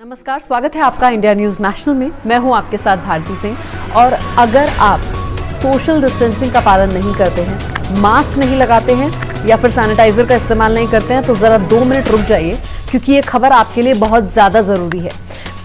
नमस्कार, स्वागत है आपका इंडिया न्यूज नेशनल में। मैं हूं आपके साथ भारती सिंह। और अगर आप सोशल डिस्टेंसिंग का पालन नहीं करते हैं, मास्क नहीं लगाते हैं या फिर सैनिटाइजर का इस्तेमाल नहीं करते हैं तो जरा 2 मिनट रुक जाइए, क्योंकि ये खबर आपके लिए बहुत ज्यादा जरूरी है।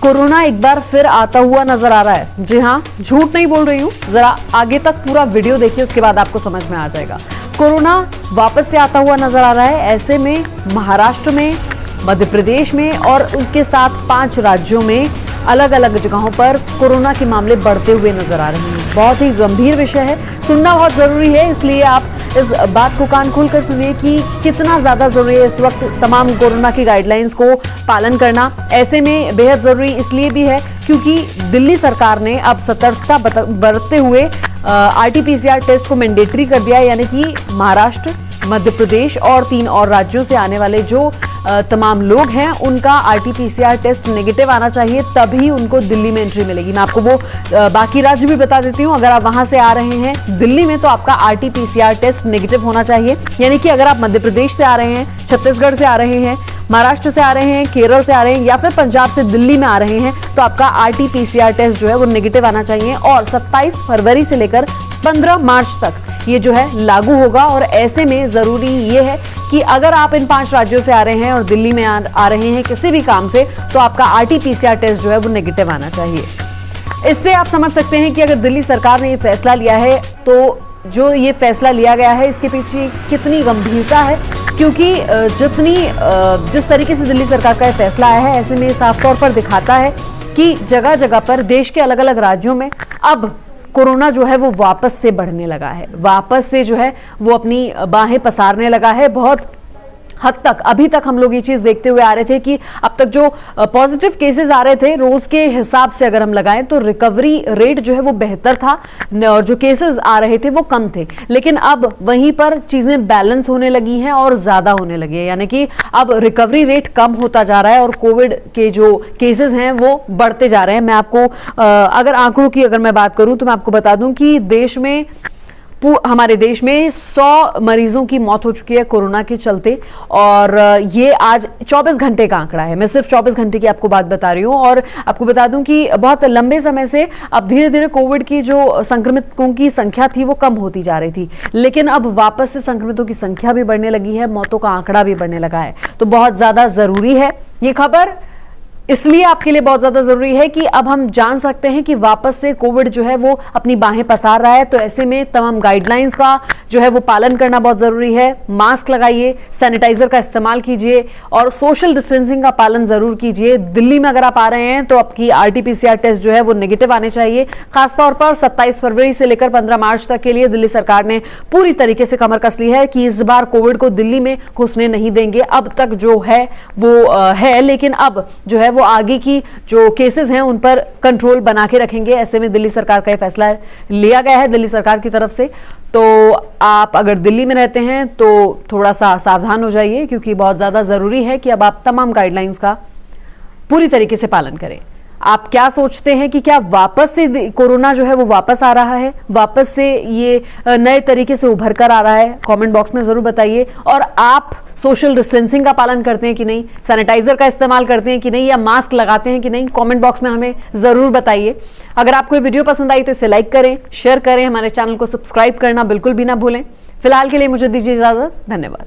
कोरोना एक बार फिर आता हुआ नजर आ रहा है। जी हाँ, झूठ नहीं बोल रही हूँ, जरा आगे तक पूरा वीडियो देखिए, उसके बाद आपको समझ में आ जाएगा। कोरोना वापस से आता हुआ नजर आ रहा है। ऐसे में महाराष्ट्र में, मध्य प्रदेश में और उसके साथ 5 राज्यों में अलग अलग जगहों पर कोरोना के मामले बढ़ते हुए नजर आ रहे हैं। बहुत ही गंभीर विषय है, सुनना बहुत जरूरी है, इसलिए आप इस बात को कान खोलकर सुनिए कि कितना ज्यादा जरूरी है इस वक्त तमाम कोरोना की गाइडलाइंस को पालन करना। ऐसे में बेहद जरूरी इसलिए भी है क्योंकि दिल्ली सरकार ने अब सतर्कता बरतते हुए RT-PCR टेस्ट को मैंडेटरी कर दिया है, यानी कि महाराष्ट्र, मध्य प्रदेश और 3 और राज्यों से आने वाले जो तमाम लोग हैं उनका RT-PCR टेस्ट नेगेटिव आना चाहिए, तभी उनको दिल्ली में एंट्री मिलेगी। मैं आपको वो बाकी राज्य भी बता देती हूँ। अगर आप वहां से आ रहे हैं दिल्ली में तो आपका RT-PCR टेस्ट नेगेटिव होना चाहिए, यानी कि अगर आप मध्य प्रदेश से आ रहे हैं, छत्तीसगढ़ से आ रहे हैं, महाराष्ट्र से आ रहे हैं, केरल से आ रहे हैं या फिर पंजाब से दिल्ली में आ रहे हैं तो आपका RT-PCR टेस्ट जो है वो नेगेटिव आना चाहिए। और 27 फरवरी से लेकर 15 मार्च तक ये जो है लागू होगा। और ऐसे में जरूरी ये है कि अगर आप इन 5 राज्यों से आ रहे हैं और दिल्ली में आ रहे हैं किसी भी काम से, तो आपका RT-PCR टेस्ट जो है वो नेगेटिव आना चाहिए। इससे आप समझ सकते हैं कि अगर दिल्ली सरकार ने ये फैसला लिया है तो जो ये फैसला लिया गया है इसके पीछे कितनी गंभीरता है, क्योंकि जिस तरीके से दिल्ली सरकार का ये फैसला आया है, ऐसे में साफ तौर पर दिखाता है कि जगह जगह पर देश के अलग अलग राज्यों में अब कोरोना जो है वो वापस से बढ़ने लगा है, वापस से जो है वो अपनी बाहें पसारने लगा है। बहुत हद तक अभी तक हम लोग ये चीज देखते हुए आ रहे थे कि अब तक जो पॉजिटिव केसेस आ रहे थे रोज के हिसाब से अगर हम लगाएं तो रिकवरी रेट जो है वो बेहतर था और जो केसेस आ रहे थे वो कम थे। लेकिन अब वहीं पर चीजें बैलेंस होने लगी हैं और ज्यादा होने लगी है, यानी कि अब रिकवरी रेट कम होता जा रहा है और कोविड के जो केसेस हैं वो बढ़ते जा रहे हैं। मैं आपको अगर आंकड़ों की अगर मैं बात करूं तो मैं आपको बता दूं कि हमारे देश में 100 मरीजों की मौत हो चुकी है कोरोना के चलते, और ये आज 24 घंटे का आंकड़ा है। मैं सिर्फ 24 घंटे की आपको बात बता रही हूँ। और आपको बता दूं कि बहुत लंबे समय से अब धीरे धीरे कोविड की जो संक्रमितों की संख्या थी वो कम होती जा रही थी, लेकिन अब वापस से संक्रमितों की संख्या भी बढ़ने लगी है, मौतों का आंकड़ा भी बढ़ने लगा है। तो बहुत ज्यादा जरूरी है ये खबर, इसलिए आपके लिए बहुत ज्यादा जरूरी है कि अब हम जान सकते हैं कि वापस से कोविड जो है वो अपनी बाहें पसार रहा है। तो ऐसे में तमाम गाइडलाइंस का जो है वो पालन करना बहुत जरूरी है। मास्क लगाइए, सैनिटाइजर का इस्तेमाल कीजिए और सोशल डिस्टेंसिंग का पालन जरूर कीजिए। दिल्ली में अगर आप आ रहे हैं तो आपकी RT-PCR टेस्ट जो है वो नेगेटिव आने चाहिए। खासतौर पर 27 फरवरी से लेकर 15 मार्च तक के लिए दिल्ली सरकार ने पूरी तरीके से कमर कस ली है कि इस बार कोविड को दिल्ली में घुसने नहीं देंगे। अब तक जो है वो है, लेकिन अब जो है वो आगे की जो केसेस हैं उन पर कंट्रोल बना के रखेंगे। ऐसे में दिल्ली सरकार का यह फैसला लिया गया है दिल्ली सरकार की तरफ से। तो आप अगर दिल्ली में रहते हैं तो थोड़ा सा सावधान हो जाइए, क्योंकि बहुत ज्यादा जरूरी है कि अब आप तमाम गाइडलाइंस का पूरी तरीके से पालन करें। आप क्या सोचते हैं कि क्या वापस से कोरोना जो है वो वापस आ रहा है, वापस से ये नए तरीके से उभर कर आ रहा है? कमेंट बॉक्स में जरूर बताइए। और आप सोशल डिस्टेंसिंग का पालन करते हैं कि नहीं, सैनिटाइजर का इस्तेमाल करते हैं कि नहीं, या मास्क लगाते हैं कि नहीं, कमेंट बॉक्स में हमें जरूर बताइए। अगर आपको ये वीडियो पसंद आई तो इसे लाइक करें, शेयर करें, हमारे चैनल को सब्सक्राइब करना बिल्कुल भी ना भूलें। फिलहाल के लिए मुझे दीजिए इजाजत, धन्यवाद।